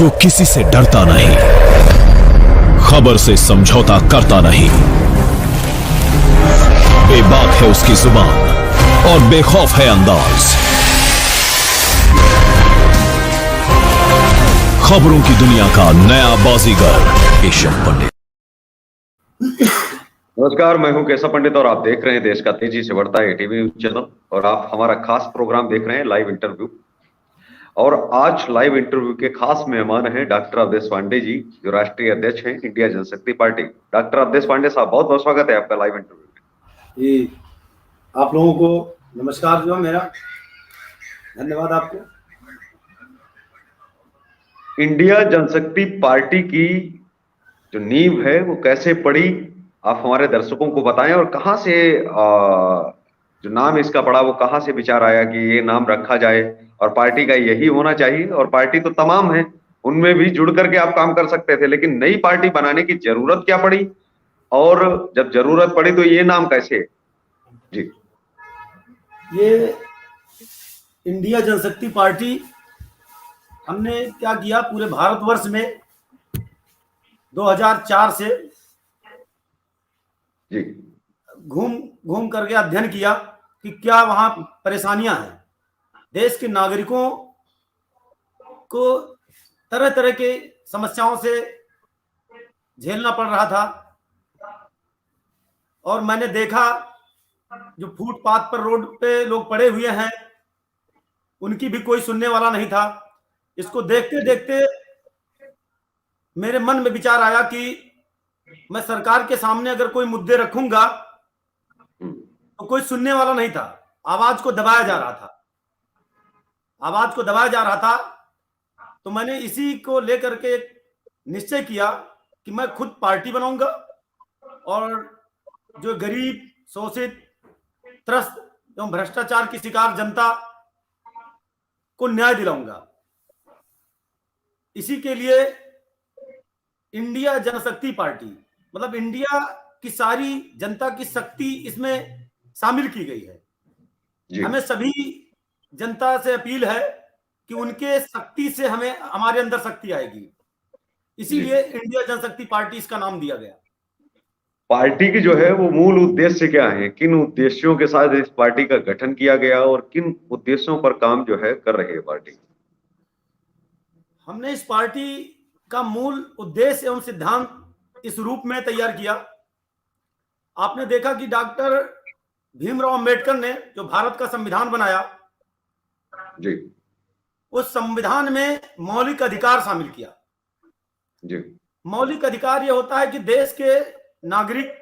जो किसी से डरता नहीं, खबर से समझौता करता नहीं, बेबाक है उसकी जुबान और बेखौफ है अंदाज। खबरों की दुनिया का नया बाजीगर केशव पंडित। नमस्कार, मैं हूं केशव पंडित और आप देख रहे हैं देश का तेजी से बढ़ता है टीवी न्यूज चैनल और आप हमारा खास प्रोग्राम देख रहे हैं लाइव इंटरव्यू। और आज लाइव इंटरव्यू के खास मेहमान हैं डॉक्टर अवधेश पांडे जी, जो राष्ट्रीय अध्यक्ष हैं इंडिया जनशक्ति पार्टी। डॉक्टर अवधेश पांडे साहब, बहुत बहुत स्वागत है आपका लाइव इंटरव्यू में। जी, आप लोगों को नमस्कार जो मेरा धन्यवाद आपको। इंडिया जनशक्ति पार्टी की जो नींव है वो कैसे पड़ी, आप हमारे दर्शकों को बताएं। और कहां से जो नाम इसका पड़ा वो कहां से विचार आया कि ये नाम रखा जाए और पार्टी का यही होना चाहिए। और पार्टी तो तमाम है, उनमें भी जुड़ करके आप काम कर सकते थे, लेकिन नई पार्टी बनाने की जरूरत क्या पड़ी और जब जरूरत पड़ी तो ये नाम कैसे? जी, ये इंडिया जनशक्ति पार्टी हमने क्या किया, पूरे भारतवर्ष में 2004 से जी, घूम करके अध्ययन किया कि क्या वहां परेशानियां हैं। देश के नागरिकों को तरह तरह के समस्याओं से झेलना पड़ रहा था और मैंने देखा जो फुटपाथ पर रोड पे लोग पड़े हुए हैं उनकी भी कोई सुनने वाला नहीं था। इसको देखते देखते मेरे मन में विचार आया कि मैं सरकार के सामने अगर कोई मुद्दे रखूंगा तो कोई सुनने वाला नहीं था। आवाज को दबाया जा रहा था। तो मैंने इसी को लेकर के निश्चय किया कि मैं खुद पार्टी बनाऊंगा और जो गरीब, शोषित, त्रस्त एवं भ्रष्टाचार की शिकार जनता को न्याय दिलाऊंगा। इसी के लिए इंडिया जनशक्ति पार्टी, मतलब इंडिया की सारी जनता की शक्ति इसमें शामिल की गई है। हमें सभी जनता से अपील है कि उनके शक्ति से हमें हमारे अंदर शक्ति आएगी। इसीलिए इंडिया जनशक्ति पार्टी इसका नाम दिया गया। पार्टी की जो है वो मूल उद्देश्य क्या है, किन उद्देश्यों के साथ इस पार्टी का गठन किया गया और किन उद्देश्यों पर काम जो है कर रही है पार्टी? हमने इस पार्टी का मूल उद्देश्य एवं सिद्धांत इस रूप में तैयार किया। आपने देखा कि डॉक्टर भीमराव अंबेडकर ने जो भारत का संविधान बनाया जी, उस संविधान में मौलिक अधिकार शामिल किया। जी, मौलिक अधिकार यह होता है कि देश के नागरिक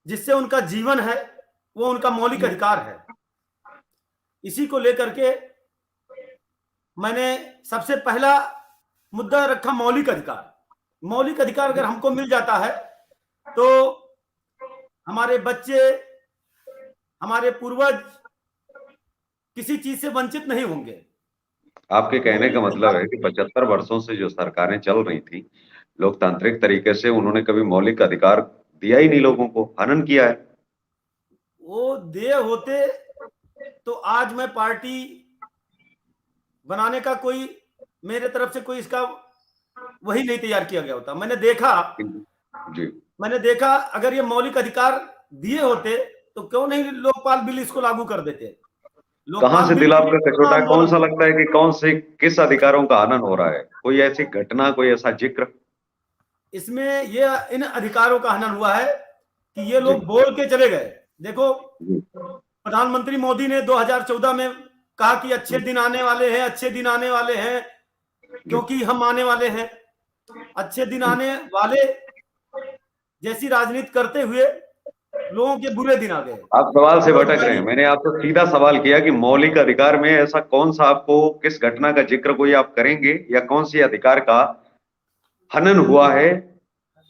जिससे उनका जीवन है वो उनका मौलिक अधिकार है। इसी को लेकर के मैंने सबसे पहला मुद्दा रखा मौलिक अधिकार। मौलिक अधिकार अगर हमको मिल जाता है तो हमारे बच्चे, हमारे पूर्वज किसी चीज से वंचित नहीं होंगे। आपके कहने का मतलब है कि 75 वर्षों से जो सरकारें चल रही थी लोकतांत्रिक तरीके से, उन्होंने कभी मौलिक अधिकार दिया ही नहीं, लोगों को हनन किया है। वो दिए होते तो आज मैं पार्टी बनाने का कोई मेरे तरफ से कोई इसका वही नहीं तैयार किया गया होता। मैंने देखा अगर ये मौलिक अधिकार दिए होते तो क्यों नहीं लोकपाल बिल इसको लागू कर देते। कहां से दिल आपका कचोटा, कौन सा लगता है कि कौन से किस अधिकारों का हनन हो रहा है? कोई ऐसी घटना, कोई ऐसा जिक्र? इसमें ये इन अधिकारों का हनन हुआ है कि ये लोग बोल के चले गए। देखो, प्रधानमंत्री मोदी ने 2014 में कहा कि अच्छे दिन आने वाले हैं, अच्छे दिन आने वाले हैं, क्योंकि हम आने वाले हैं। अच्छे दिन आने वाले जैसी राजनीति करते हुए लोगों के बुरे दिन आ गए। आप सवाल से भटक रहे हैं। मैंने आपसे सीधा सवाल किया कि मौलिक अधिकार में ऐसा कौन सा, आपको किस घटना का जिक्र कोई आप करेंगे या कौन सी अधिकार का हनन हुआ है,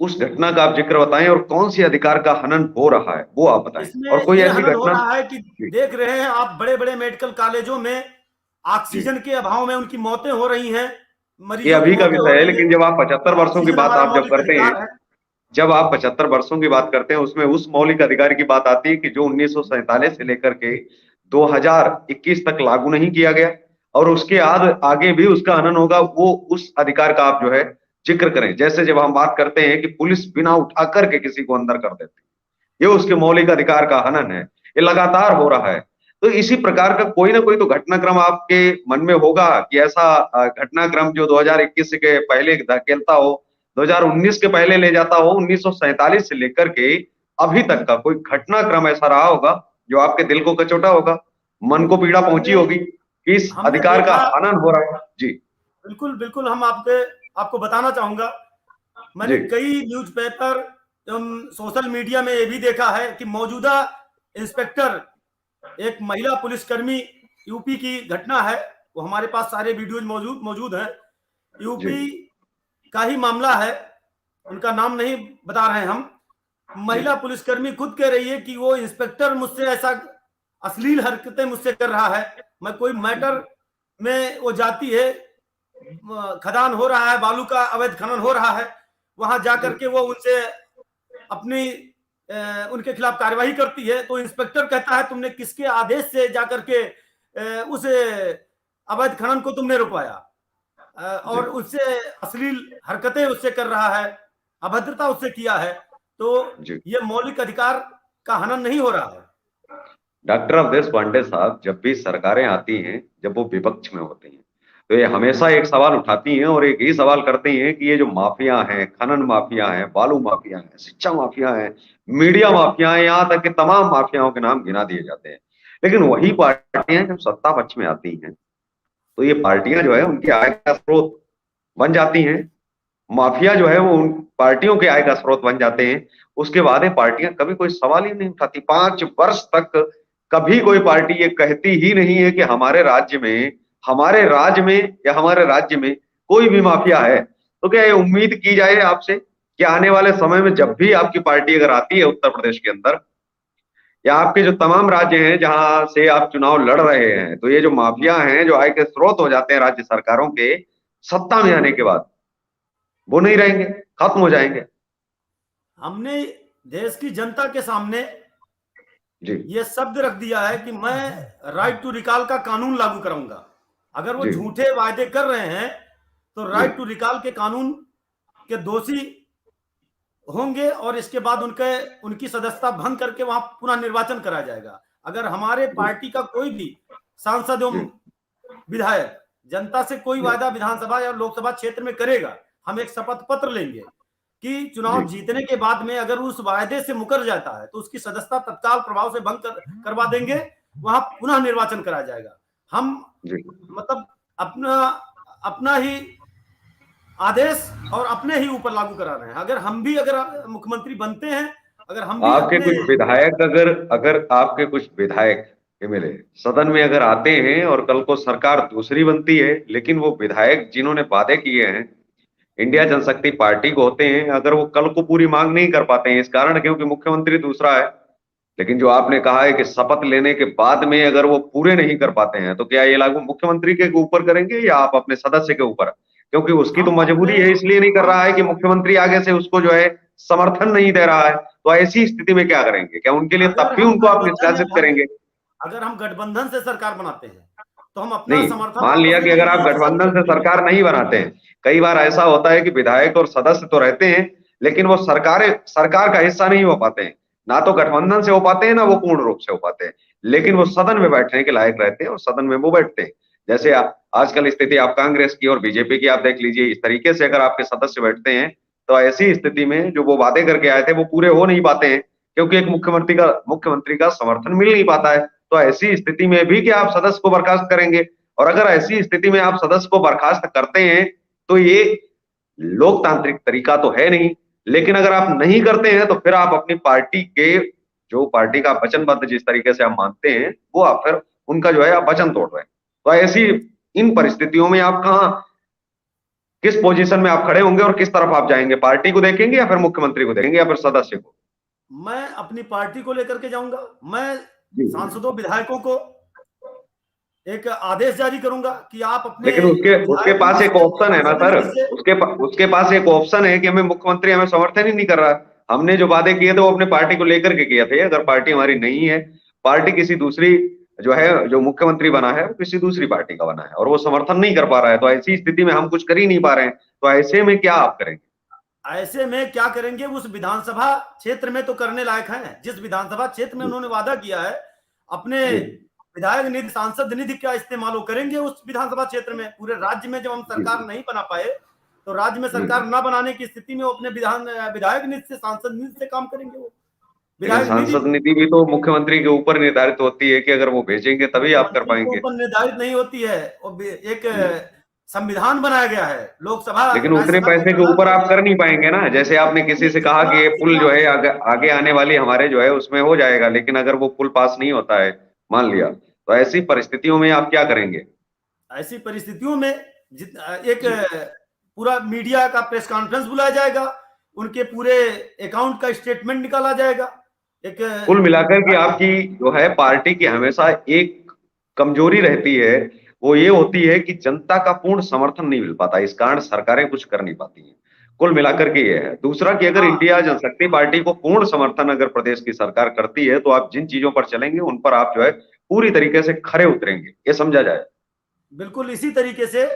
उस घटना का आप जिक्र बताएं और कौन सी अधिकार का हनन हो रहा है वो आप बताएं। और कोई ऐसी घटना है कि देख रहे हैं आप, बड़े बड़े मेडिकल कॉलेजों में ऑक्सीजन के अभाव में उनकी मौतें हो रही हैं। ये अभी का विषय है, लेकिन जब आप 75 वर्षों की बात आप जब करते हैं, जब आप 75 वर्षों की बात करते हैं, उसमें उस मौलिक अधिकार की बात आती है कि जो 1947 से लेकर के 2021 तक लागू नहीं किया गया। और उसके आगे भी उसका हनन होगा, वो उस अधिकार का आप जो है जिक्र करें। जैसे जब हम बात करते हैं कि पुलिस बिना उठा करके किसी को अंदर कर देती है, ये उसके मौलिक अधिकार का हनन है, ये लगातार हो रहा है। तो इसी प्रकार का कोई ना कोई तो घटनाक्रम आपके मन में होगा कि ऐसा घटनाक्रम जो 2021 के पहले धकेलता हो, 2019 के पहले ले जाता हो, 1947 से लेकर के अभी तक का कोई घटनाक्रम ऐसा रहा होगा जो आपके दिल को कचोटा होगा, मन को पीड़ा पहुंची हमने होगी कि इस हमने अधिकार का देखा, हनन हो रहा है। जी बिल्कुल बिल्कुल, हम आपको बताना चाहूंगा, मैंने जी कई न्यूज़पेपर एवं सोशल मीडिया में ये भी देखा है कि मौजूदा इंस्पेक्टर, एक महिला पुलिसकर्मी, यूपी की घटना है, वो हमारे पास सारे वीडियोज मौजूद हैं, जी यूपी का ही मामला है, उनका नाम नहीं बता रहे हैं हम। महिला पुलिसकर्मी खुद कह रही है कि वो इंस्पेक्टर मुझसे ऐसा अश्लील हरकतें मुझसे कर रहा है। मैं कोई मैटर में वो जाती है, खदान हो रहा है, बालू का अवैध खनन हो रहा है, वहां जाकर के वो उनसे अपनी उनके खिलाफ कार्यवाही करती है, तो इंस्पेक्टर कहता है तुमने किसके आदेश से जाकर के उस अवैध खनन को तुमने रुकवाया, और उससे अश्लील हरकतें उससे कर रहा है, अभद्रता उससे किया है। तो जी ये मौलिक अधिकार का हनन नहीं हो रहा है। डॉक्टर अवधेश पांडे साहब, जब भी सरकारें आती हैं, जब वो विपक्ष में होती हैं, तो ये हमेशा एक सवाल उठाती हैं और एक ही सवाल करती हैं कि ये जो माफिया हैं, खनन माफिया हैं, बालू माफिया हैं, शिक्षा माफिया हैं, मीडिया माफिया हैं, यहाँ तक कि तमाम माफियाओं के नाम गिना दिए जाते हैं। लेकिन वही पार्टियां जब सत्ता पक्ष में आती हैं, तो ये पार्टियां जो है उनकी आय का स्रोत बन जाती हैं। माफिया जो है वो उन पार्टियों के आय का स्रोत बन जाते हैं। उसके बाद ये पार्टियां कभी कोई सवाल ही नहीं उठाती। 5 वर्ष तक कभी कोई पार्टी ये कहती ही नहीं है कि हमारे राज्य में कोई भी माफिया है। तो क्या ये उम्मीद की जाए आपसे कि आने वाले समय में जब भी आपकी पार्टी अगर आती है उत्तर प्रदेश के अंदर, या आपके जो तमाम राज्य हैं जहां से आप चुनाव लड़ रहे हैं, तो ये जो माफिया हैं जो आय के स्रोत हो जाते हैं राज्य सरकारों के, सत्ता में आने के बाद वो नहीं रहेंगे, खत्म हो जाएंगे। हमने देश की जनता के सामने जी ये शब्द रख दिया है कि मैं राइट टू रिकॉल का कानून लागू कराऊंगा। अगर वो जी झूठे वायदे कर रहे हैं तो जी राइट टू रिकॉल के कानून के दोषी होंगे, और इसके बाद उनकी सदस्यता भंग करके वहां पुनः निर्वाचन कराया जाएगा। अगर हमारे जी पार्टी का कोई भी सांसद एवं जी विधायक जनता से कोई जी वायदा विधानसभा या लोकसभा क्षेत्र में करेगा, हम एक शपथ पत्र लेंगे कि चुनाव जी जीतने के बाद में अगर उस वायदे से मुकर जाता है तो उसकी सदस्यता तत्काल प्रभाव से करवा देंगे, वहां पुनः निर्वाचन कराया जाएगा। हम जी मतलब अपना अपना ही आदेश और अपने ही ऊपर लागू करा रहे हैं। अगर मुख्यमंत्री बनते हैं, अगर हम भी आपके अपने कुछ विधायक अगर अगर आपके कुछ विधायक एमएलए सदन में अगर आते हैं और कल को सरकार दूसरी बनती है, लेकिन वो विधायक जिन्होंने वादे किए हैं इंडिया जनशक्ति पार्टी को होते हैं, अगर वो कल को पूरी मांग नहीं कर पाते हैं, इस कारण क्योंकि मुख्यमंत्री दूसरा है, लेकिन जो आपने कहा है कि शपथ लेने के बाद में अगर वो पूरे नहीं कर पाते हैं, तो क्या ये लागू मुख्यमंत्री के ऊपर करेंगे या आप अपने सदस्य के ऊपर? क्योंकि उसकी तो हम मजबूरी अपने है, इसलिए नहीं कर रहा है कि मुख्यमंत्री आगे से उसको जो है समर्थन नहीं दे रहा है। तो ऐसी स्थिति में क्या करेंगे? क्या उनके लिए तब अगर भी हम उनको आप गठबंधन में निष्कासित करेंगे? अगर हम गठबंधन से सरकार बनाते हैं तो हम अपना नहीं, समर्थन मान लिया वापस कि ले अगर लेंगे आप और गठबंधन से साथ में सरकार नहीं बनाते हैं, कई बार ऐसा होता है कि विधायक और सदस्य तो रहते हैं, लेकिन वो सरकार का हिस्सा नहीं हो पाते हैं, ना तो गठबंधन से हो पाते हैं, ना वो पूर्ण रूप से हो पाते हैं, लेकिन वो सदन में बैठने के लायक रहते हैं और सदन में वो बैठते हैं। जैसे आजकल स्थिति आप कांग्रेस की और बीजेपी की आप देख लीजिए, इस तरीके से अगर आपके सदस्य बैठते हैं, तो ऐसी स्थिति में जो वो वादे करके आए थे वो पूरे हो नहीं पाते हैं, क्योंकि एक मुख्यमंत्री का समर्थन मिल नहीं पाता है। तो ऐसी स्थिति में भी क्या आप सदस्य को बर्खास्त करेंगे? और अगर ऐसी स्थिति में आप सदस्य को बर्खास्त करते हैं, तो ये लोकतांत्रिक तरीका तो है नहीं। लेकिन अगर आप नहीं करते हैं, तो फिर आप अपनी पार्टी के जो पार्टी का वचनबद्ध जिस तरीके से आप मानते हैं, वो आप फिर उनका जो है आप वचन तोड़ रहे हैं। तो ऐसी इन परिस्थितियों में आप किस पोजीशन में आप खड़े होंगे और किस तरफ आप जाएंगे? पार्टी को देखेंगे या फिर मुख्यमंत्री को देखेंगे या फिर सदस्य को? मैं अपनी पार्टी को लेकर के जाऊंगा। मैं जी सांसदों विधायकों को एक आदेश जारी करूंगा कि आप अपने लेकिन उसके पास एक ऑप्शन है ना सर, जिससे उसके पास एक ऑप्शन है कि हमें मुख्यमंत्री हमें समर्थन ही नहीं कर रहा। हमने जो वादे किए थे वो अपने पार्टी को लेकर के किए थे। अगर पार्टी हमारी नहीं है, पार्टी किसी दूसरी जो है, जो मुख्यमंत्री बना है वो किसी दूसरी पार्टी का बना है और वो समर्थन नहीं कर पा रहा है। तो ऐसी स्थिति में हम कुछ कर ही नहीं पा रहे हैं, तो ऐसे में क्या आप करेंगे? ऐसे में क्या करेंगे, उस विधानसभा क्षेत्र में तो करने लायक है। जिस विधानसभा क्षेत्र में उन्होंने वादा किया है, अपने विधायक निधि, सांसद निधि का इस्तेमाल वो करेंगे उस विधानसभा क्षेत्र में। पूरे राज्य में जब हम सरकार नहीं बना पाए, तो राज्य में सरकार न बनाने की स्थिति में वो अपने विधायक निधि से, सांसद निधि से काम करेंगे। वो सांसद निधि भी तो मुख्यमंत्री के ऊपर निर्धारित होती है कि अगर वो भेजेंगे तभी आप कर पाएंगे। ऊपर निर्धारित नहीं होती है, एक संविधान बनाया गया है लोकसभा, लेकिन उतने पैसे के ऊपर आप कर नहीं पाएंगे ना। जैसे आपने किसी से कहा कि ये पुल जो है आगे आने वाली हमारे जो है उसमें हो जाएगा, लेकिन अगर वो पुल पास नहीं होता है, मान लिया, तो ऐसी परिस्थितियों में आप क्या करेंगे? ऐसी परिस्थितियों में एक पूरा मीडिया का प्रेस कॉन्फ्रेंस बुलाया जाएगा, उनके पूरे अकाउंट का स्टेटमेंट निकाला जाएगा। एक कुल मिलाकर के आपकी जो है पार्टी की हमेशा एक कमजोरी रहती है, वो ये होती है कि जनता का पूर्ण समर्थन नहीं मिल पाता, इस कारण सरकारें कुछ कर नहीं पाती हैं। कुल मिलाकर के ये है। दूसरा कि अगर इंडिया जनशक्ति पार्टी को पूर्ण समर्थन अगर प्रदेश की सरकार करती है, तो आप जिन चीजों पर चलेंगे उन पर आप जो है पूरी तरीके से खरे उतरेंगे, ये समझा जाए। बिल्कुल इसी तरीके से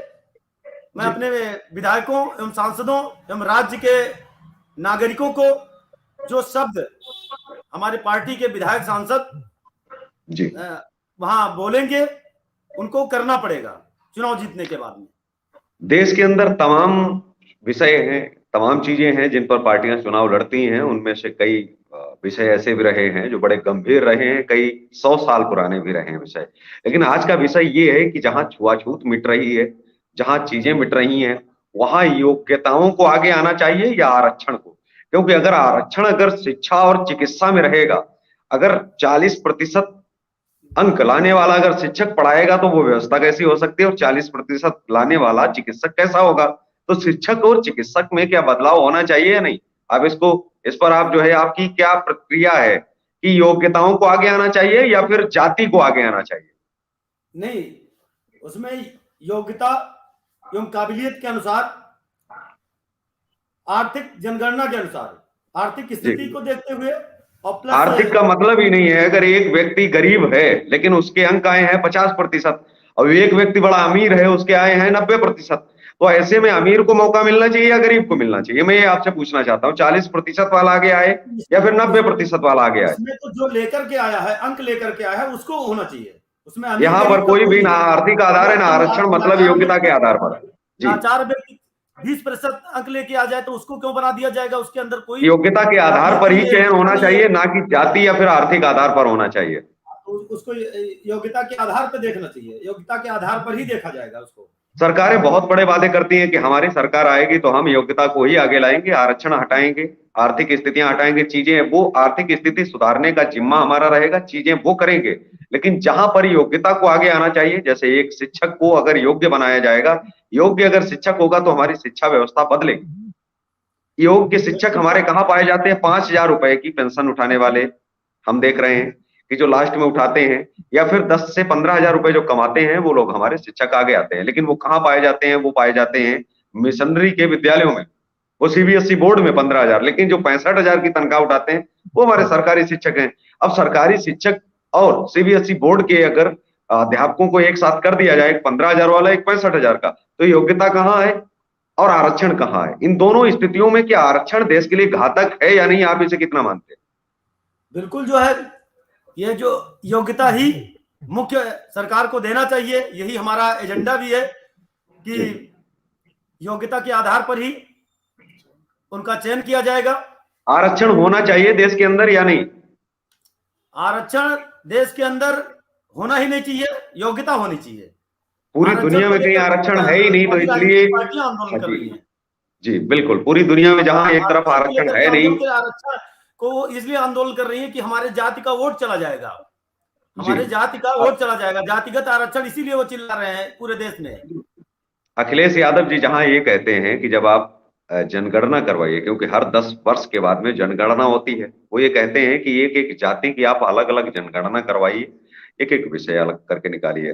मैं अपने विधायकों एवं सांसदों एवं राज्य के नागरिकों को जो शब्द हमारे पार्टी के विधायक सांसद जी वहां बोलेंगे, उनको करना पड़ेगा चुनाव जीतने के बाद में। देश के अंदर तमाम विषय हैं, तमाम चीजें हैं जिन पर पार्टियां चुनाव लड़ती हैं। उनमें से कई विषय ऐसे भी रहे हैं जो बड़े गंभीर रहे हैं, कई 100 साल पुराने भी रहे हैं विषय। लेकिन आज का विषय ये है कि जहां छुआछूत मिट रही है, जहां चीजें मिट रही हैं, वहां योग्यताओं को आगे आना चाहिए या आरक्षण को। क्योंकि अगर आरक्षण अगर शिक्षा और चिकित्सा में रहेगा, अगर 40% अंक लाने वाला अगर शिक्षक पढ़ाएगा तो वो व्यवस्था कैसी हो सकती है, और 40% लाने वाला चिकित्सक कैसा होगा? तो शिक्षक और चिकित्सक में क्या बदलाव होना चाहिए या नहीं? आप इस पर आप जो है, आपकी क्या प्रक्रिया है कि योग्यताओं को आगे आना चाहिए या फिर जाति को आगे आना चाहिए? नहीं, उसमें योग्यता एवं काबिलियत के अनुसार, आर्थिक जनगणना के अनुसार, आर्थिक स्थिति को देखते हुए, और प्लस आर्थिक का मतलब ही नहीं है अगर एक व्यक्ति गरीब है लेकिन उसके अंक आए हैं 50% और एक व्यक्ति बड़ा अमीर है उसके आए हैं 90%, तो ऐसे में अमीर को मौका मिलना चाहिए या गरीब को मिलना चाहिए? मैं ये आपसे पूछना चाहता हूँ, 40% वाला आगे आए या फिर 90% वाला आगे आए? उसमें तो जो लेकर के आया है, अंक लेकर के आया है, उसको होना चाहिए। उसमें यहाँ पर कोई भी ना आर्थिक आधार है ना आरक्षण, मतलब योग्यता के आधार पर। लाचार व्यक्ति 20% अंक लेके आ जाए तो उसको क्यों बना दिया जाएगा? उसके अंदर कोई योग्यता के आधार पर ही चयन होना चाहिए, ना कि जाति या फिर आर्थिक आधार पर होना चाहिए। तो उसको योग्यता के आधार पर देखना चाहिए, योग्यता के आधार पर ही देखा जाएगा उसको। सरकारें बहुत बड़े वादे करती हैं कि हमारी सरकार आएगी तो हम योग्यता को ही आगे लाएंगे, आरक्षण हटाएंगे, आर्थिक स्थितियां हटाएंगे, चीजें, वो आर्थिक स्थिति सुधारने का जिम्मा हमारा रहेगा, चीजें वो करेंगे। लेकिन जहां पर योग्यता को आगे आना चाहिए, जैसे एक शिक्षक को अगर योग्य बनाया जाएगा, योग्य अगर शिक्षक होगा तो हमारी शिक्षा व्यवस्था बदलेगी। योग्य शिक्षक हमारे कहाँ पाए जाते हैं? 5,000 रुपए की पेंशन उठाने वाले हम देख रहे हैं कि जो लास्ट में उठाते हैं, या फिर 10 से 15,000 रुपए जो कमाते हैं वो लोग हमारे शिक्षक आगे आते हैं। लेकिन वो कहाँ पाए जाते हैं? वो पाए जाते हैं मिशनरी के विद्यालयों में, वो सीबीएसई बोर्ड में 15,000, लेकिन जो 65,000 की तनख्वाह उठाते हैं वो हमारे सरकारी शिक्षक हैं। अब सरकारी शिक्षक और सीबीएसई बोर्ड के अगर अध्यापकों को एक साथ कर दिया जाए, एक 15,000 वाला, एक 65,000 का, तो योग्यता कहाँ है और आरक्षण कहाँ है? इन दोनों स्थितियों में क्या आरक्षण देश के लिए घातक है या नहीं? आप इसे कितना मानते हैं? बिल्कुल, जो है ये जो योग्यता ही मुख्य सरकार को देना चाहिए, यही हमारा एजेंडा भी है कि योग्यता के आधार पर ही उनका चयन किया जाएगा। आरक्षण होना चाहिए देश के अंदर या नहीं? आरक्षण देश के अंदर होना ही नहीं चाहिए, योग्यता होनी चाहिए। पूरी दुनिया में कहीं आरक्षण है ही नहीं, तो इसलिए पार्टियां आंदोलन कर रही हैं। जी बिल्कुल, पूरी दुनिया में जहां एक तरफ आरक्षण है नहीं, आरक्षण को इसलिए आंदोलन कर रही है कि हमारे जाति का वोट चला जाएगा, हमारे जाति का वोट चला जाएगा, जातिगत आरक्षण, इसीलिए वो चिल्ला रहे हैं पूरे देश में। अखिलेश यादव जी जहां ये कहते हैं कि जब आप जनगणना करवाइए, क्योंकि हर 10 वर्ष के बाद में जनगणना होती है, वो ये कहते हैं कि एक एक जाति की आप अलग अलग जनगणना करवाइए, एक एक विषय अलग करके निकालिए।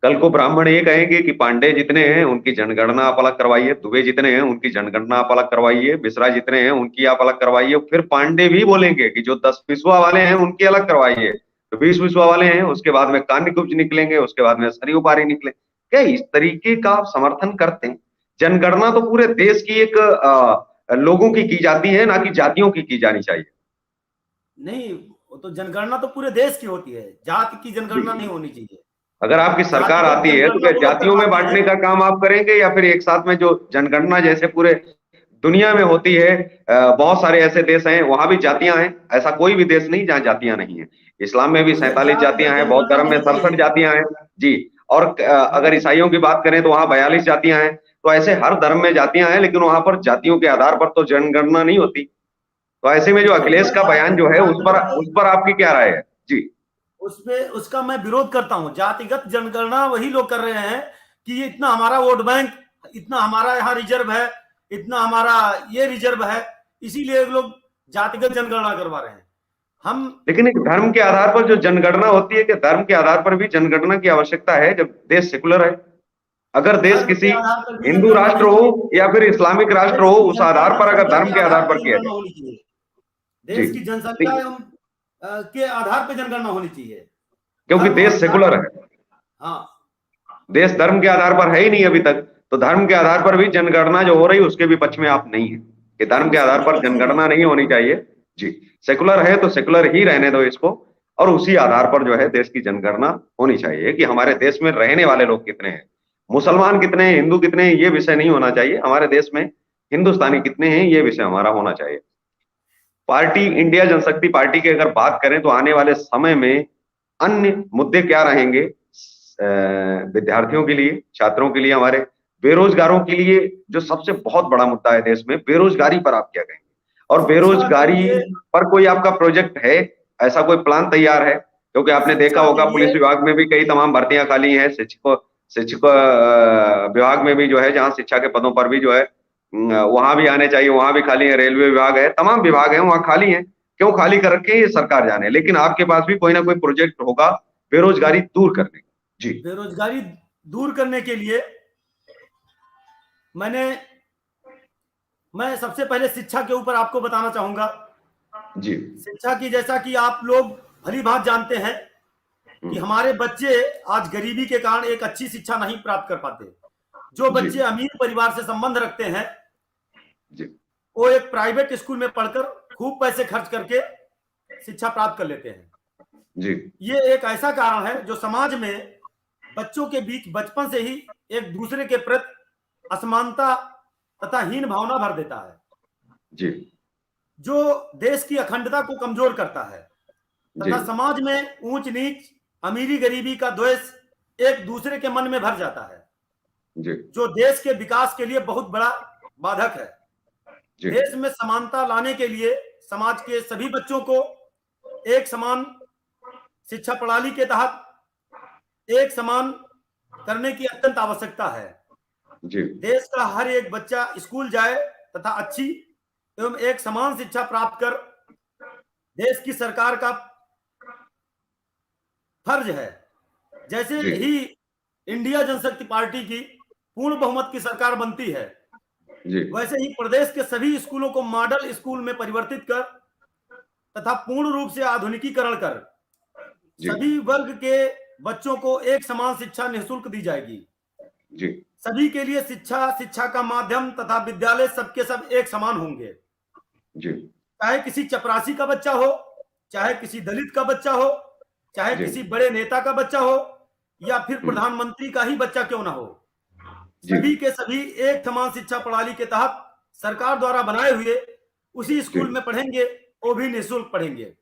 कल को ब्राह्मण ये कहेंगे कि पांडे जितने हैं उनकी जनगणना आप अलग करवाइए, दुबे जितने हैं उनकी जनगणना आप अलग करवाइए, मिश्रा जितने हैं उनकी आप अलग करवाइए। फिर पांडे भी बोलेंगे कि जो 10 पिछुआ वाले हैं उनकी अलग करवाइए, तो विश्वा वाले हैं, उसके बाद में कान्यकुब्ज निकलेंगे, उसके बाद में सरयू पारी निकले। क्या इस तरीके का आप समर्थन करते हैं? जनगणना तो पूरे देश की एक लोगों की जाती है, ना कि जातियों की जानी चाहिए। नहीं, वो तो जनगणना तो पूरे देश की होती है, जाति की जनगणना नहीं होनी चाहिए। अगर आपकी सरकार आती है तो क्या जातियों में बांटने का काम आप करेंगे, या फिर एक साथ में जो जनगणना जैसे पूरे दुनिया में होती है, बहुत सारे ऐसे देश हैं वहां भी जातियां हैं, ऐसा कोई भी देश नहीं जहां जातियां नहीं है। इस्लाम में भी 47 जातियां हैं, बौद्ध धर्म में 67 जातियां हैं जी, और अगर ईसाइयों की बात करें तो वहां 42 जातियां हैं। तो ऐसे हर धर्म में जातियां हैं, लेकिन वहां पर जातियों के आधार पर तो जनगणना नहीं होती। तो ऐसे में जो अखिलेश का बयान जो है उस पर आपकी क्या राय है जी? उसका मैं विरोध करता हूं। जातिगत जनगणना वही लोग कर रहे हैं कि ये इतना हमारा वोट बैंक, इतना हमारा यहाँ रिजर्व है, इतना हमारा ये रिजर्व है, इसीलिए लोग जातिगत जनगणना करवा रहे हैं। हम लेकिन एक धर्म के आधार पर जो जनगणना होती है कि धर्म के आधार पर भी जनगणना की आवश्यकता है जब देश सेकुलर है? अगर देश किसी हिंदू राष्ट्र हो या फिर इस्लामिक राष्ट्र हो, उस आधार पर अगर धर्म के आधार पर किया जाए, देश की जनसंख्या के आधार पर जनगणना होनी चाहिए, क्योंकि देश सेकुलर है। हाँ, देश धर्म के आधार पर है ही नहीं अभी तक, तो धर्म के आधार पर भी जनगणना जो हो रही है उसके भी पक्ष में आप नहीं है कि धर्म के आधार पर जनगणना नहीं होनी चाहिए जी। सेकुलर है तो सेकुलर ही रहने दो इसको, और उसी आधार पर जो है देश की जनगणना होनी चाहिए कि हमारे देश में रहने वाले लोग कितने हैं, मुसलमान कितने हैं, हिंदू कितने हैं, ये विषय नहीं होना चाहिए। हमारे देश में हिंदुस्तानी कितने हैं ये विषय हमारा होना चाहिए। पार्टी इंडिया जनशक्ति पार्टी की अगर बात करें तो आने वाले समय में अन्य मुद्दे क्या रहेंगे विद्यार्थियों के लिए, छात्रों के लिए, हमारे बेरोजगारों के लिए? जो सबसे बहुत बड़ा मुद्दा है देश में, बेरोजगारी पर आप क्या कहेंगे? और बेरोजगारी पर कोई आपका प्रोजेक्ट है, ऐसा कोई प्लान तैयार है? क्योंकि आपने देखा होगा पुलिस विभाग में भी कई तमाम भर्तियां खाली हैं, शिक्षक विभाग में भी जो है, जहां शिक्षा के पदों पर भी जो है वहां भी आने चाहिए, वहां भी खाली है। रेलवे विभाग है, तमाम विभाग है, वहां खाली है। क्यों खाली कर रखे ये सरकार जाने, लेकिन आपके पास भी कोई ना कोई प्रोजेक्ट होगा बेरोजगारी दूर करने का जी। बेरोजगारी दूर करने के लिए मैं सबसे पहले शिक्षा के ऊपर आपको बताना चाहूंगा जी। शिक्षा की, जैसा कि आप लोग भली भांति जानते हैं कि हमारे बच्चे आज गरीबी के कारण एक अच्छी शिक्षा नहीं प्राप्त कर पाते। जो बच्चे अमीर परिवार से संबंध रखते हैं जी, वो एक प्राइवेट स्कूल में पढ़कर खूब पैसे खर्च करके शिक्षा प्राप्त कर लेते हैं जी। ये एक ऐसा कारण है जो समाज में बच्चों के बीच बचपन से ही एक दूसरे के प्रति असमानता तथा हीन भावना भर देता है जी, जो देश की अखंडता को कमजोर करता है तथा समाज में ऊंच नीच, अमीरी गरीबी का द्वेष एक दूसरे के मन में भर जाता है जी, जो देश के विकास के लिए बहुत बड़ा बाधक है। देश में समानता लाने के लिए समाज के सभी बच्चों को एक समान शिक्षा प्रणाली के तहत एक समान करने की अत्यंत आवश्यकता है जी। देश का हर एक बच्चा स्कूल जाए तथा अच्छी एवं एक समान शिक्षा प्राप्त कर देश की सरकार का फर्ज है। जैसे ही इंडिया जनशक्ति पार्टी की पूर्ण बहुमत की सरकार बनती है वैसे ही प्रदेश के सभी स्कूलों को मॉडल स्कूल में परिवर्तित कर तथा पूर्ण रूप से आधुनिकीकरण कर सभी वर्ग के बच्चों को एक समान शिक्षा निःशुल्क दी जाएगी जी। सभी के लिए शिक्षा का माध्यम तथा विद्यालय सबके सब एक समान होंगे जी। चाहे किसी चपरासी का बच्चा हो, चाहे किसी दलित का बच्चा हो, चाहे किसी बड़े नेता का बच्चा हो या फिर प्रधानमंत्री का ही बच्चा क्यों ना हो, सभी के सभी एक समान शिक्षा प्रणाली के तहत सरकार द्वारा बनाए हुए उसी स्कूल में पढ़ेंगे, वो भी निःशुल्क पढ़ेंगे।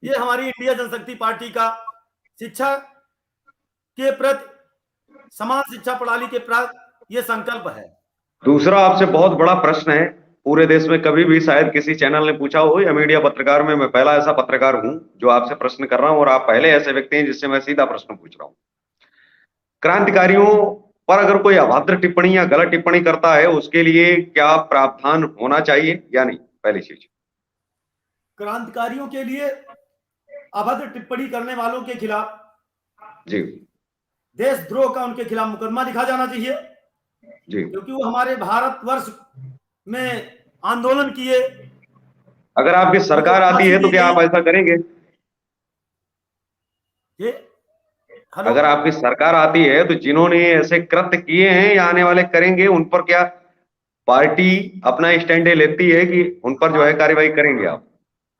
ये हमारी इंडिया जनशक्ति पार्टी का शिक्षा के प्रति, समान शिक्षा प्रणाली के प्रति ये संकल्प है। दूसरा आपसे बहुत बड़ा प्रश्न है, पूरे देश में कभी भी शायद किसी चैनल ने पूछा हो या मीडिया पत्रकार में मैं पहला ऐसा पत्रकार हूं जो आपसे प्रश्न कर रहा हूं, और आप पहले ऐसे व्यक्ति हैं जिससे मैं सीधा प्रश्न पूछ रहा हूं। क्रांतिकारियों पर अगर कोई अभद्र टिप्पणी या गलत टिप्पणी करता है उसके लिए क्या प्रावधान होना चाहिए या नहीं? पहली चीज, क्रांतिकारियों के लिए अभद्र टिप्पणी करने वालों के खिलाफ जी देशद्रोह का उनके खिलाफ मुकदमा लिखा जाना चाहिए जी, क्योंकि वो हमारे भारतवर्ष में आंदोलन किए। अगर आपकी सरकार आती है तो क्या आप ऐसा करेंगे? ये हेलो, अगर आपकी सरकार आती है तो जिन्होंने ऐसे कृत्य किए हैं या आने वाले करेंगे, उन पर क्या पार्टी अपना स्टैंड लेती है कि उन पर जो है कार्रवाई करेंगे आप?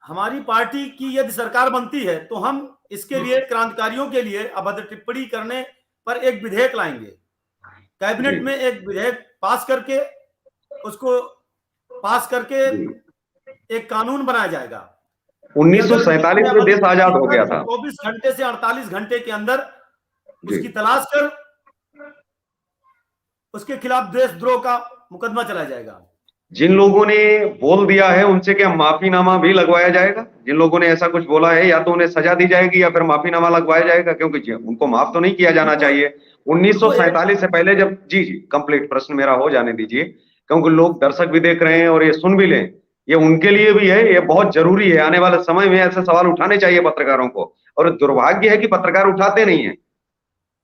हमारी पार्टी की यदि सरकार बनती है तो हम इसके लिए क्रांतिकारियों के लिए अभद्र टिप्पणी करने पर एक विधेयक लाएंगे। कैबिनेट जी में एक विधेयक पास करके उसको पास करके जी। एक कानून बनाया जाएगा कि अगर किसी 1947 ने में देश अभद्र आजाद टिप्पणी हो किया गया तो था। 24 घंटे से 48 घंटे के अंदर जी। उसकी तलाश कर उसके खिलाफ देशद्रोह का मुकदमा चलाया जाएगा। जिन लोगों ने बोल दिया है उनसे क्या माफीनामा भी लगवाया जाएगा? जिन लोगों ने ऐसा कुछ बोला है, या तो उन्हें सजा दी जाएगी या फिर माफीनामा लगवाया जाएगा, क्योंकि उनको माफ तो नहीं किया जाना उनको चाहिए। उनको एक 1947 से पहले जब, जी जी कंप्लीट प्रश्न मेरा हो जाने दीजिए, क्योंकि लोग दर्शक भी देख रहे हैं और ये सुन भी लें, ये उनके लिए भी है, ये बहुत जरूरी है। आने वाले समय में ऐसे सवाल उठाने चाहिए पत्रकारों को, और दुर्भाग्य है कि पत्रकार उठाते नहीं है।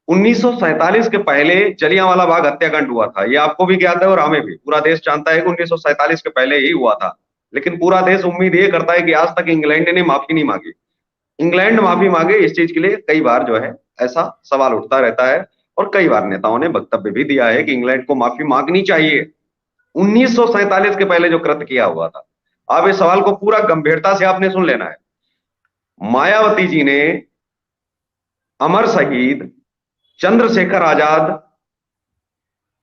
1947 के पहले जलियांवाला बाग हत्याकांड हुआ था, ये आपको भी ज्ञात है और हमें भी। पूरा देश जानता है कि 1947 के पहले ही हुआ था, लेकिन पूरा देश उम्मीद ये करता है कि आज तक इंग्लैंड ने माफी नहीं मांगी। इंग्लैंड माफी मांगे इस चीज के लिए कई बार जो है ऐसा सवाल उठता रहता है, और कई बार नेताओं ने वक्तव्य भी दिया है कि इंग्लैंड को माफी मांगनी चाहिए 1947 के पहले जो कृत्य किया हुआ था। अब इस सवाल को पूरा गंभीरता से आपने सुन लेना है। मायावती जी ने अमर शहीद चंद्रशेखर आजाद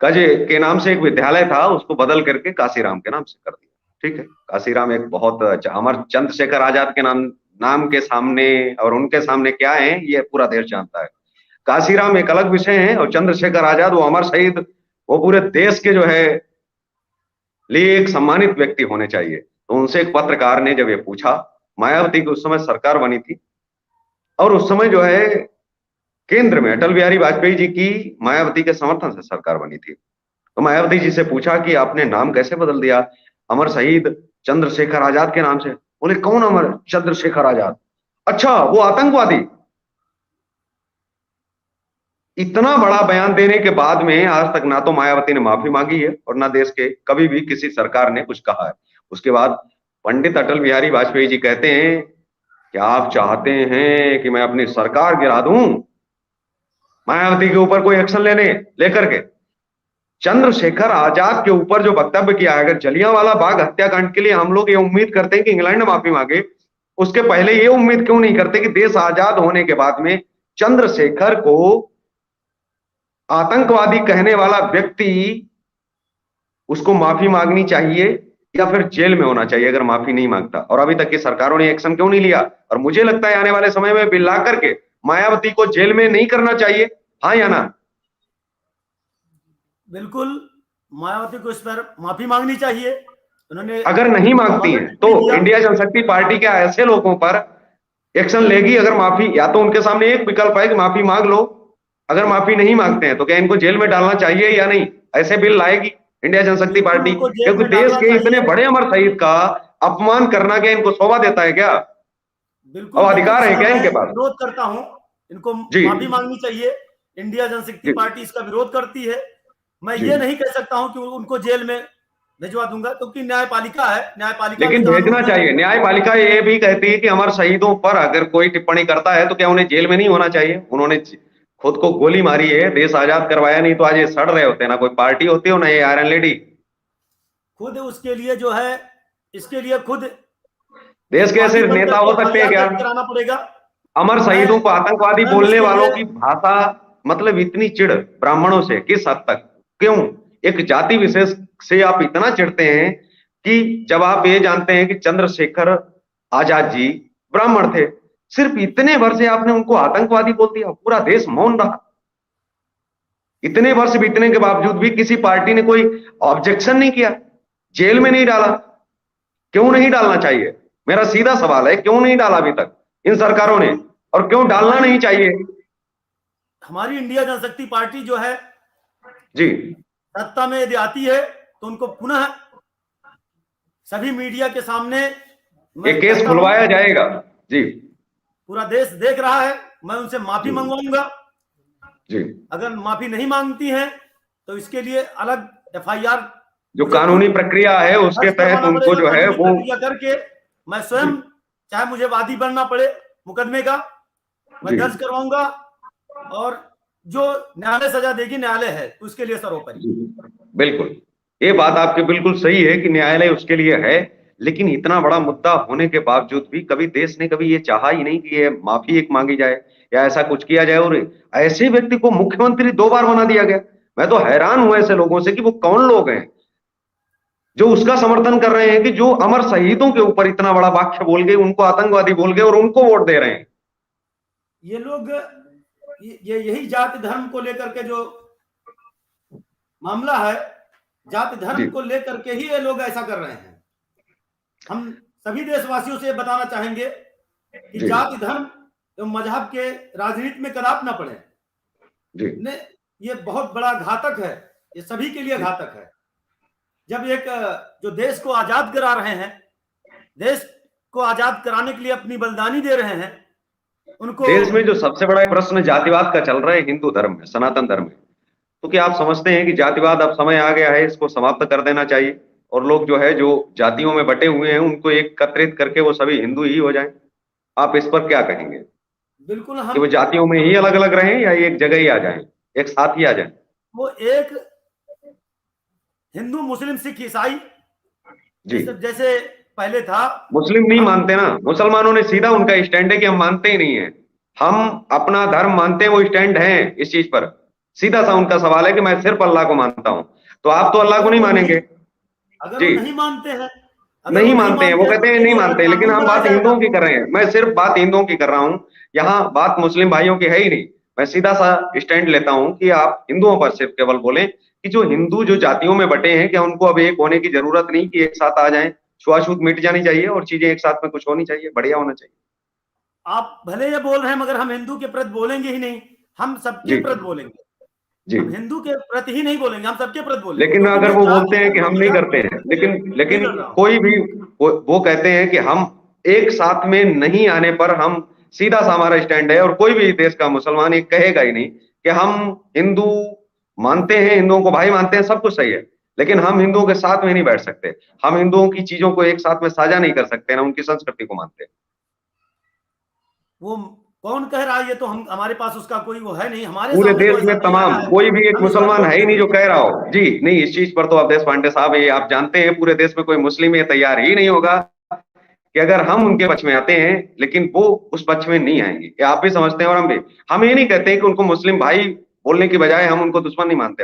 के नाम से एक विद्यालय था, उसको बदल करके काशीराम के नाम से कर दिया। ठीक है, काशीराम एक बहुत अमर चंद्रशेखर आजाद के नाम के सामने और उनके सामने क्या है ये पूरा देश जानता है। काशीराम एक अलग विषय है, और चंद्रशेखर आजाद वो अमर शहीद, वो पूरे देश के जो है लिए एक सम्मानित व्यक्ति होने चाहिए। तो उनसे एक पत्रकार ने जब ये पूछा, मायावती की उस समय सरकार बनी थी, और उस समय जो है केंद्र में अटल बिहारी वाजपेयी जी की मायावती के समर्थन से सरकार बनी थी। तो मायावती जी से पूछा कि आपने नाम कैसे बदल दिया अमर शहीद चंद्रशेखर आजाद के नाम से? बोले कौन अमर चंद्रशेखर आजाद? अच्छा वो आतंकवादी। इतना बड़ा बयान देने के बाद में आज तक ना तो मायावती ने माफी मांगी है और ना देश के कभी भी किसी सरकार ने कुछ कहा है। उसके बाद पंडित अटल बिहारी वाजपेयी जी कहते हैं कि आप चाहते हैं कि मैं अपनी सरकार गिरा दूं, मायावती के ऊपर कोई एक्शन लेकर के। चंद्रशेखर आजाद के ऊपर जो वक्तव्य किया है, अगर जलियांवाला बाग हत्याकांड के लिए हम लोग ये उम्मीद करते हैं कि इंग्लैंड माफी मांगे, उसके पहले ये उम्मीद क्यों नहीं करते कि देश आजाद होने के बाद में चंद्रशेखर को आतंकवादी कहने वाला व्यक्ति, उसको माफी मांगनी चाहिए या फिर जेल में होना चाहिए अगर माफी नहीं मांगता? और अभी तक की सरकारों ने एक्शन क्यों नहीं लिया? और मुझे लगता है आने वाले समय में बिल ला करके मायावती को जेल में नहीं करना चाहिए, हाँ या ना? बिल्कुल, मायावती को इस पर माफी मांगनी चाहिए। उन्होंने अगर नहीं मांगती है तो इंडिया जनशक्ति पार्टी क्या ऐसे लोगों पर एक्शन लेगी? अगर माफी, या तो उनके सामने एक विकल्प है कि माफी मांग लो, अगर माफी नहीं मांगते हैं तो क्या इनको जेल में डालना चाहिए या नहीं? ऐसे बिल लाएगी इंडिया जनशक्ति पार्टी? क्योंकि देश के इतने बड़े अमर शहीद का अपमान करना क्या इनको शोभा देता है क्या? बिल्कुल, और अधिकार है क्या इनके पास? विरोध करता हूं, इनको जी माफी मांगनी चाहिए। इंडिया जनशक्ति पार्टी इसका विरोध करती है। मैं जी। ये नहीं कह सकता हूं कि उनको जेल में भिजवा दूंगा, क्योंकि न्यायपालिका है, न्यायपालिका लेकिन भेजना चाहिए। न्यायपालिका ये भी कहती है कि अमर शहीदों पर अगर कोई टिप्पणी करता है तो क्या उन्हें जेल में नहीं होना चाहिए? उन्होंने खुद को गोली मारी है, देश आजाद करवाया, नहीं तो आज ये सड़ रहे होते, ना कोई पार्टी होती हो ना ये आयरन लेडी। खुद उसके लिए जो है, इसके लिए खुद देश के ऐसे नेता हो सकते हैं क्या? कराना पड़ेगा। अमर शहीदों को आतंकवादी बोलने वालों की भाषा, मतलब इतनी चिढ़ ब्राह्मणों से किस हद तक? क्यों एक जाति विशेष से आप इतना चिढ़ते हैं कि जब आप ये जानते हैं कि चंद्रशेखर आजाद जी ब्राह्मण थे, सिर्फ इतने वर्ष से आपने उनको आतंकवादी बोल दिया, पूरा देश मौन रहा। इतने वर्ष बीतने के बावजूद भी किसी पार्टी ने कोई ऑब्जेक्शन नहीं किया, जेल में नहीं डाला। क्यों नहीं डालना चाहिए? मेरा सीधा सवाल है, क्यों नहीं डाला अभी तक इन सरकारों ने, और क्यों डालना नहीं चाहिए? हमारी इंडिया जनशक्ति पार्टी जो है जी, सत्ता में यदि आती है तो उनको पुनः सभी मीडिया के सामने ये केस खुलवाया जाएगा। जी, पूरा देश देख रहा है, मैं उनसे माफी मंगवाऊंगा। जी, अगर माफी नहीं मांगती हैं तो इसके लिए अलग एफआईआर, जो कानूनी प्रक्रिया है उसके तहत उनको जो है वो करके मैं स्वयं, चाहे मुझे वादी बनना पड़े मुकदमे का, मैं दर्ज करवाऊंगा, और जो न्यायालय सजा देगी न्यायालय है उसके लिए सर्वोपरि। बिल्कुल, ये बात आपकी बिल्कुल सही है कि न्यायालय उसके लिए है, लेकिन इतना बड़ा मुद्दा होने के बावजूद भी कभी देश ने कभी ये चाहा ही नहीं कि ये माफी एक मांगी जाए या ऐसा कुछ किया जाए, और ऐसे व्यक्ति को मुख्यमंत्री 2 बार बना दिया गया। मैं तो हैरान हूं ऐसे लोगों से कि वो कौन लोग हैं जो उसका समर्थन कर रहे हैं, कि जो अमर शहीदों के ऊपर इतना बड़ा वाक्य बोल गए, उनको आतंकवादी बोल गए और उनको वोट दे रहे हैं। ये लोग ये यही जाति धर्म को लेकर के जो मामला है, जाति धर्म को लेकर के ही ये लोग ऐसा कर रहे हैं। हम सभी देशवासियों से बताना चाहेंगे कि जाति धर्म एवं मजहब के राजनीति में कदापि ना पड़े। ने ये बहुत बड़ा घातक है, ये सभी के लिए घातक है। जब एक जो देश को आजाद करा रहे हैं, देश को आजाद कराने के लिए अपनी बलिदानी दे रहे हैं, उनको देश में जो सबसे बड़ा प्रश्न जातिवाद का चल रहा है हिंदू धर्म में, सनातन धर्म में, तो क्या आप समझते हैं कि जातिवाद अब समय आ गया है, इसको समाप्त कर देना चाहिए और लोग जो है जो जातियों में बटे हुए हैं उनको एकत्रित करके वो सभी हिंदू ही हो जाएं? आप इस पर क्या कहेंगे? बिल्कुल, हम कि वो जातियों में ही अलग अलग रहें या एक जगह ही आ जाएं, एक साथ ही आ जाएं? वो एक हिंदू मुस्लिम सिख ईसाई जैसे पहले था। मुस्लिम नहीं मानते ना, मुसलमानों ने सीधा उनका स्टैंड है कि हम मानते ही नहीं है, हम अपना धर्म मानते हैं, वो स्टैंड है इस चीज पर। सीधा सा उनका सवाल है कि मैं सिर्फ अल्लाह को मानता हूं, तो आप तो अल्लाह को नहीं मानेंगे। अगर वो नहीं मानते हैं, नहीं मानते हैं, वो कहते हैं नहीं मानते, लेकिन हम बात हिंदुओं की कर रहे हैं। मैं सिर्फ बात हिंदुओं की कर रहा हूं, यहाँ बात मुस्लिम भाइयों की है ही नहीं। मैं सीधा सा स्टैंड लेता हूं कि आप हिंदुओं पर सिर्फ केवल बोलें कि जो हिंदू जो जातियों में बटे हैं, क्या उनको अब एक होने की जरूरत नहीं कि एक साथ आ जाएं, छुआछूत मिट जानी चाहिए और चीजें एक साथ में कुछ होनी चाहिए, बढ़िया होना चाहिए। आप भले ये बोल रहे हैं मगर हम हिंदू के प्रति बोलेंगे ही नहीं, हम सबके प्रति बोलेंगे। हम हिंदू के प्रति ही नहीं बोलेंगे, हम सबके प्रति बोलेंगे। लेकिन अगर वो बोलते हैं कि हम नहीं करते हैं, लेकिन कोई भी वो कहते हैं कि हम एक साथ में नहीं आने पर हम सीधा सा हमारा स्टैंड है, और कोई भी देश का मुसलमान ये कहेगा ही नहीं कि हम हिंदू मानते हैं, हिंदुओं को भाई मानते हैं, सब कुछ सही है, लेकिन हम हिंदुओं के साथ में नहीं बैठ सकते, हम हिंदुओं की चीजों को एक साथ में साझा नहीं कर सकते, ना उनकी संस्कृति को मानते। वो कौन कह रहा है? ये तो हम हमारे पास उसका कोई वो है नहीं। हमारे पूरे देश में तमाम कोई भी एक मुसलमान है ही नहीं जो कह रहा हो। जी नहीं, इस चीज पर तो अवधेश पांडे साहब ये आप जानते हैं, पूरे देश में कोई मुस्लिम ये तैयार ही नहीं होगा कि अगर हम उनके पक्ष में आते हैं, लेकिन वो उस पक्ष में नहीं आएंगे। ये आप भी समझते हैं और हम भी। हम ये नहीं कहते हैं कि उनको मुस्लिम भाई बोलने की बजाय हम उनको दुश्मन नहीं मानते।